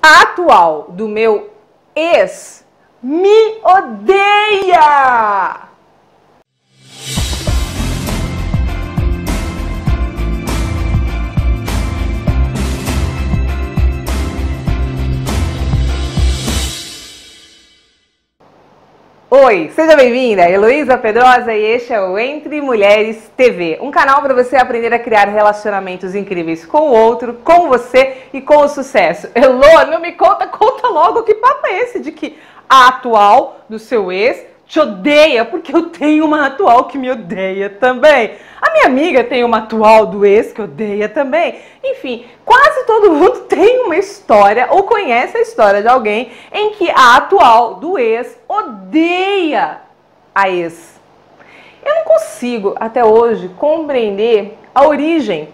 A atual do meu ex me odeia! Oi, seja bem-vinda, Heloísa Pedrosa, e este é o Entre Mulheres TV, um canal para você aprender a criar relacionamentos incríveis com o outro, com você e com o sucesso. Elô, não me conta logo que papo é esse de que a atual do seu ex te odeia, porque eu tenho uma atual que me odeia também. A minha amiga tem uma atual do ex que odeia também. Enfim, quase todo mundo tem uma história ou conhece a história de alguém em que a atual do ex odeia a ex. Eu não consigo até hoje compreender a origem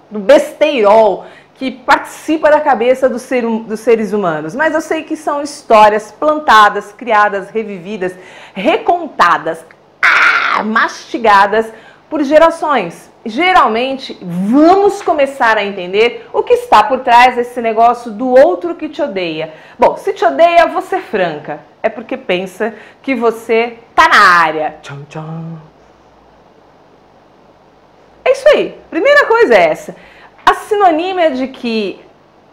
do besteirol que participa da cabeça dos seres humanos. Mas eu sei que são histórias plantadas, criadas, revividas, recontadas, mastigadas por gerações. Geralmente, vamos começar a entender o que está por trás desse negócio do outro que te odeia. Bom, se te odeia, vou ser franca. É porque pensa que você tá na área. Tchau, tchau. É isso aí. Primeira coisa é essa. A sinonímia de que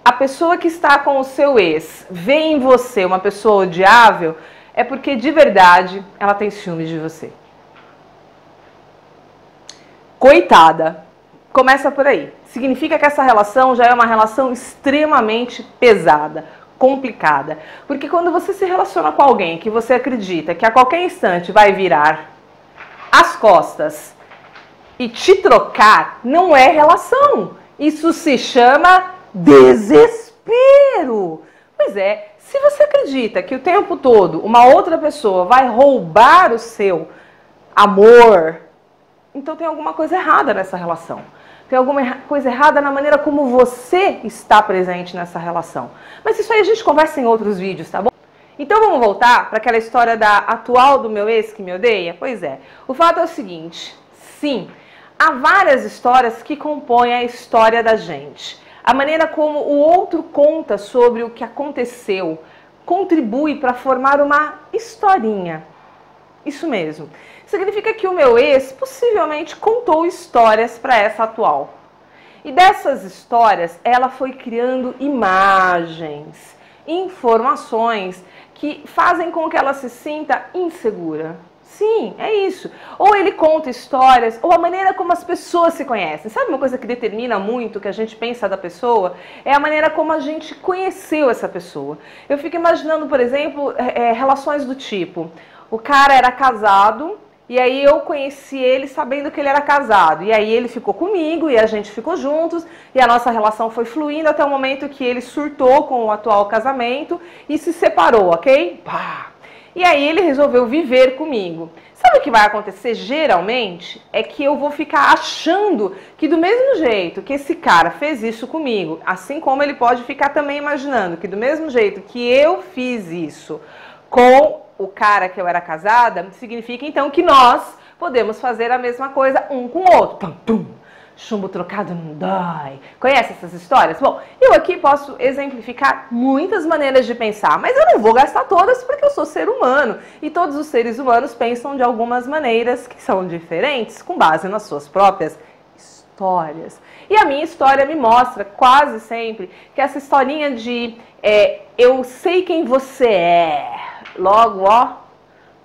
a pessoa que está com o seu ex vê em você uma pessoa odiável é porque de verdade ela tem ciúmes de você. Coitada. Começa por aí. Significa que essa relação já é uma relação extremamente pesada, complicada. Porque quando você se relaciona com alguém que você acredita que a qualquer instante vai virar as costas e te trocar, não é relação. Isso se chama desespero. Pois é, se você acredita que o tempo todo uma outra pessoa vai roubar o seu amor, então tem alguma coisa errada nessa relação. Tem alguma coisa errada na maneira como você está presente nessa relação. Mas isso aí a gente conversa em outros vídeos, tá bom? Então vamos voltar para aquela história da atual do meu ex que me odeia? Pois é, o fato é o seguinte, sim, há várias histórias que compõem a história da gente. A maneira como o outro conta sobre o que aconteceu contribui para formar uma historinha. Isso mesmo. Significa que o meu ex possivelmente contou histórias para essa atual. E dessas histórias, ela foi criando imagens, informações que fazem com que ela se sinta insegura. Sim, é isso. Ou ele conta histórias, ou a maneira como as pessoas se conhecem. Sabe uma coisa que determina muito o que a gente pensa da pessoa? É a maneira como a gente conheceu essa pessoa. Eu fico imaginando, por exemplo, relações do tipo, o cara era casado, e aí eu conheci ele sabendo que ele era casado. E aí ele ficou comigo, e a gente ficou juntos, e a nossa relação foi fluindo até o momento que ele surtou com o atual casamento e se separou, ok? Pá! E aí ele resolveu viver comigo. Sabe o que vai acontecer geralmente? É que eu vou ficar achando que do mesmo jeito que esse cara fez isso comigo, assim como ele pode ficar também imaginando que do mesmo jeito que eu fiz isso com o cara que eu era casada, significa então que nós podemos fazer a mesma coisa um com o outro. Pum, pum. Chumbo trocado não dói. Conhece essas histórias? Bom, eu aqui posso exemplificar muitas maneiras de pensar, mas eu não vou gastar todas porque eu sou ser humano. E todos os seres humanos pensam de algumas maneiras que são diferentes, com base nas suas próprias histórias. E a minha história me mostra quase sempre que essa historinha de eu sei quem você é, logo, ó,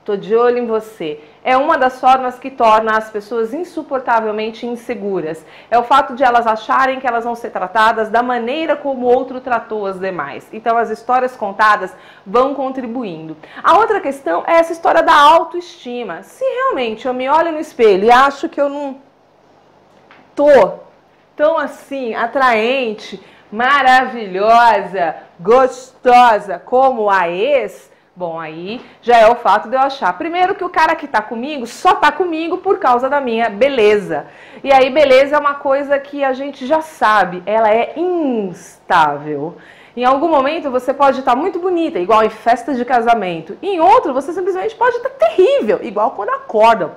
tô de olho em você. É uma das formas que torna as pessoas insuportavelmente inseguras. É o fato de elas acharem que elas vão ser tratadas da maneira como o outro tratou as demais. Então as histórias contadas vão contribuindo. A outra questão é essa história da autoestima. Se realmente eu me olho no espelho e acho que eu não tô tão assim atraente, maravilhosa, gostosa como a ex, bom, aí já é o fato de eu achar, primeiro, que o cara que tá comigo só tá comigo por causa da minha beleza. E aí, beleza é uma coisa que a gente já sabe, ela é instável. Em algum momento você pode estar muito bonita, igual em festa de casamento. Em outro, você simplesmente pode estar terrível, igual quando acorda.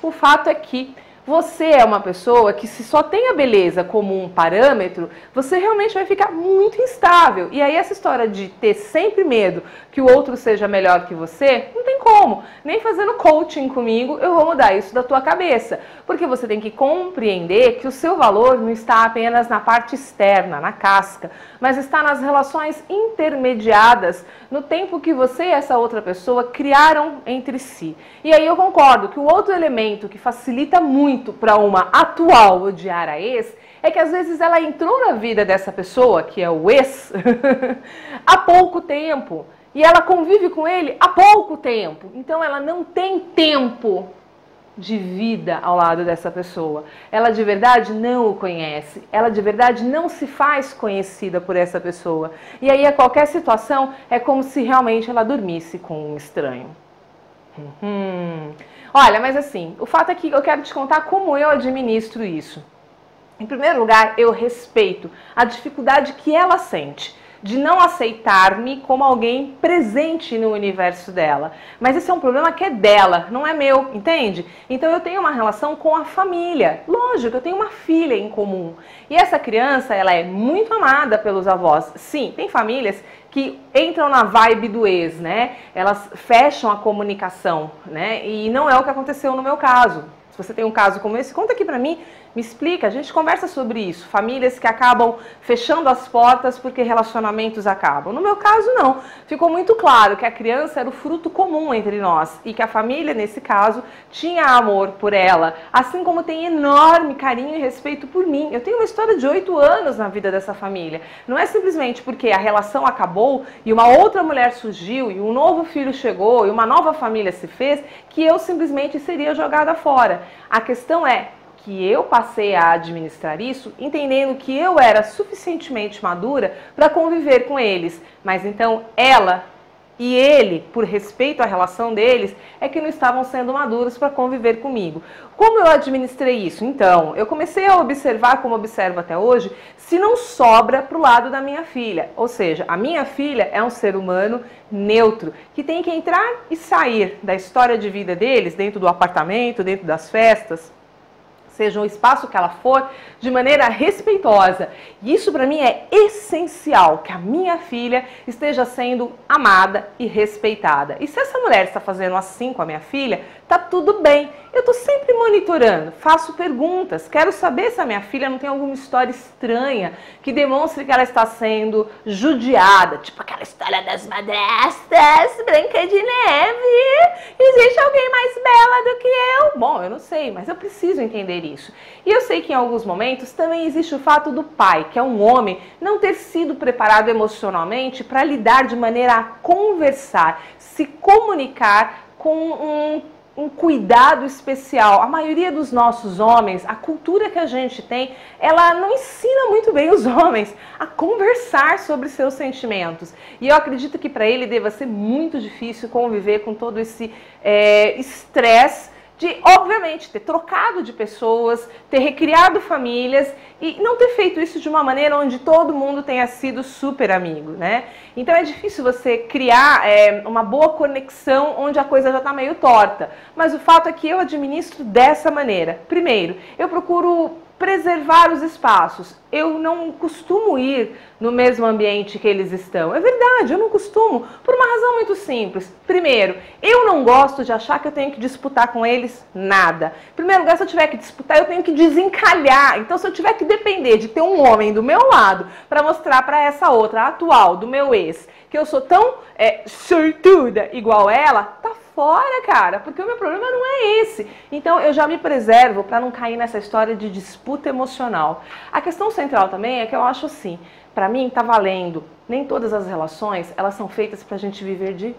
O fato é que você é uma pessoa que, se só tem a beleza como um parâmetro, você realmente vai ficar muito instável. E aí essa história de ter sempre medo que o outro seja melhor que você, não tem como. Nem fazendo coaching comigo eu vou mudar isso da tua cabeça. Porque você tem que compreender que o seu valor não está apenas na parte externa, na casca, mas está nas relações intermediadas, no tempo que você e essa outra pessoa criaram entre si. E aí eu concordo que o outro elemento que facilita muito para uma atual odiar a ex é que às vezes ela entrou na vida dessa pessoa, que é o ex, há pouco tempo. E ela convive com ele há pouco tempo. Então ela não tem tempo de vida ao lado dessa pessoa. Ela de verdade não o conhece. Ela de verdade não se faz conhecida por essa pessoa. E aí a qualquer situação é como se realmente ela dormisse com um estranho. Olha, mas assim, o fato é que eu quero te contar como eu administro isso. Em primeiro lugar, eu respeito a dificuldade que ela sente de não aceitar-me como alguém presente no universo dela. Mas esse é um problema que é dela, não é meu, entende? Então eu tenho uma relação com a família. Lógico, eu tenho uma filha em comum. E essa criança, ela é muito amada pelos avós. Sim, tem famílias que entram na vibe do ex, né? Elas fecham a comunicação, né? E não é o que aconteceu no meu caso. Se você tem um caso como esse, conta aqui pra mim, me explica, a gente conversa sobre isso. Famílias que acabam fechando as portas porque relacionamentos acabam. No meu caso, não. Ficou muito claro que a criança era o fruto comum entre nós e que a família, nesse caso, tinha amor por ela, assim como tem enorme carinho e respeito por mim. Eu tenho uma história de 8 anos na vida dessa família. Não é simplesmente porque a relação acabou e uma outra mulher surgiu e um novo filho chegou e uma nova família se fez que eu simplesmente seria jogada fora. A questão é que eu passei a administrar isso entendendo que eu era suficientemente madura para conviver com eles. Mas então ela e ele, por respeito à relação deles, é que não estavam sendo maduros para conviver comigo. Como eu administrei isso? Então, eu comecei a observar, como observo até hoje, se não sobra para o lado da minha filha. Ou seja, a minha filha é um ser humano neutro, que tem que entrar e sair da história de vida deles, dentro do apartamento, dentro das festas, seja o espaço que ela for, de maneira respeitosa. E isso para mim é essencial, que a minha filha esteja sendo amada e respeitada. E se essa mulher está fazendo assim com a minha filha, tá tudo bem. Eu estou sempre monitorando, faço perguntas, quero saber se a minha filha não tem alguma história estranha que demonstre que ela está sendo judiada, tipo aquela história das madrastas, Branca de Neve, existe alguém mais bela do que eu? Bom, eu não sei, mas eu preciso entender isso. E eu sei que em alguns momentos também existe o fato do pai, que é um homem, não ter sido preparado emocionalmente para lidar de maneira a conversar, se comunicar com um cuidado especial. A maioria dos nossos homens, a cultura que a gente tem, ela não ensina muito bem os homens a conversar sobre seus sentimentos. E eu acredito que para ele deva ser muito difícil conviver com todo esse estresse de, obviamente, ter trocado de pessoas, ter recriado famílias e não ter feito isso de uma maneira onde todo mundo tenha sido super amigo, né? Então é difícil você criar uma boa conexão onde a coisa já está meio torta. Mas o fato é que eu administro dessa maneira. Primeiro, eu procuro preservar os espaços. Eu não costumo ir no mesmo ambiente que eles estão. É verdade, eu não costumo, por uma razão muito simples. Primeiro, eu não gosto de achar que eu tenho que disputar com eles nada. Em primeiro lugar, se eu tiver que disputar, eu tenho que desencalhar. Então, se eu tiver que depender de ter um homem do meu lado para mostrar para essa outra, a atual, do meu ex, que eu sou tão sortuda igual ela, tá fora, cara, porque o meu problema não é esse. Então eu já me preservo para não cair nessa história de disputa emocional. A questão central também é que eu acho assim, para mim tá valendo, nem todas as relações, elas são feitas pra gente viver de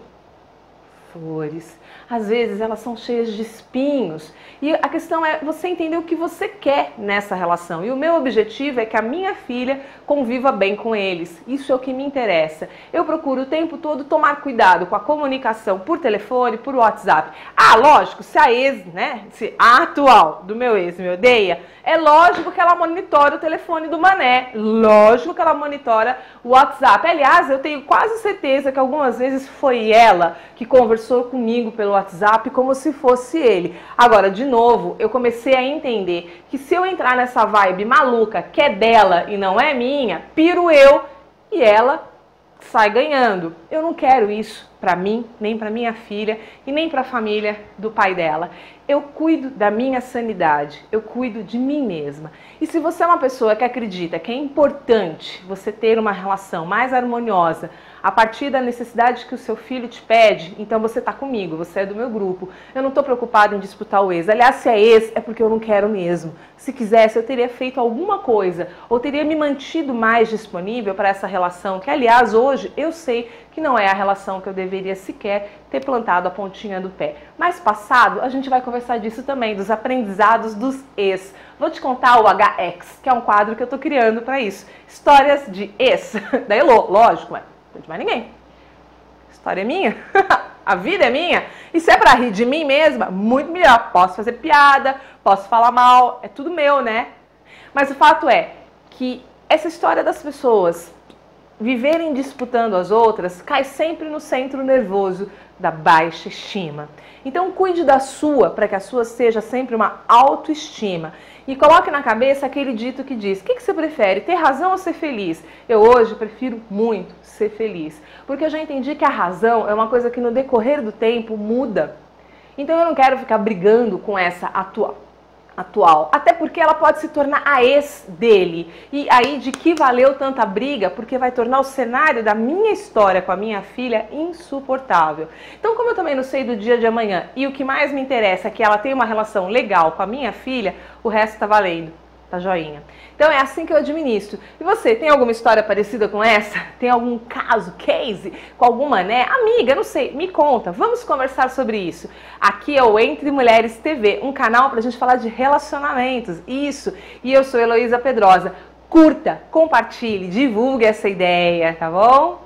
flores. Às vezes elas são cheias de espinhos. E a questão é você entender o que você quer nessa relação. E o meu objetivo é que a minha filha conviva bem com eles. Isso é o que me interessa. Eu procuro o tempo todo tomar cuidado com a comunicação por telefone, por WhatsApp. Ah, lógico, se a ex, né, se a atual do meu ex me odeia, é lógico que ela monitora o telefone do mané. Lógico que ela monitora o WhatsApp. Aliás, eu tenho quase certeza que algumas vezes foi ela que conversou conversou comigo pelo WhatsApp como se fosse ele. Agora, de novo, eu comecei a entender que se eu entrar nessa vibe maluca, que é dela e não é minha, piro eu e ela sai ganhando. Eu não quero isso para mim, nem para minha filha e nem para a família do pai dela. Eu cuido da minha sanidade, eu cuido de mim mesma. E se você é uma pessoa que acredita que é importante você ter uma relação mais harmoniosa a partir da necessidade que o seu filho te pede, então você está comigo, você é do meu grupo. Eu não estou preocupada em disputar o ex. Aliás, se é ex, é porque eu não quero mesmo. Se quisesse, eu teria feito alguma coisa, ou teria me mantido mais disponível para essa relação, que aliás, hoje, eu sei que não é a relação que eu deveria sequer ter plantado a pontinha do pé. Mas passado, a gente vai conversar disso também, dos aprendizados dos ex. Vou te contar o HX, que é um quadro que eu estou criando para isso. Histórias de ex. Da Elô, lógico, mas não de mais ninguém. História é minha, a vida é minha. E se é pra rir de mim mesma, muito melhor. Posso fazer piada, posso falar mal, é tudo meu, né? Mas o fato é que essa história das pessoas viverem disputando as outras cai sempre no centro nervoso da baixa estima. Então cuide da sua, para que a sua seja sempre uma autoestima. E coloque na cabeça aquele dito que diz: o que você prefere, ter razão ou ser feliz? Eu hoje prefiro muito ser feliz, porque eu já entendi que a razão é uma coisa que no decorrer do tempo muda. Então eu não quero ficar brigando com essa atual, até porque ela pode se tornar a ex dele. E aí de que valeu tanta briga? Porque vai tornar o cenário da minha história com a minha filha insuportável. Então, como eu também não sei do dia de amanhã e o que mais me interessa é que ela tenha uma relação legal com a minha filha, o resto tá valendo, tá joinha. Então é assim que eu administro. E você, tem alguma história parecida com essa? Tem algum caso, case, com alguma, né? Amiga, não sei, me conta, vamos conversar sobre isso. Aqui é o Entre Mulheres TV, um canal pra gente falar de relacionamentos, isso. E eu sou Heloísa Pedrosa. Curta, compartilhe, divulgue essa ideia, tá bom?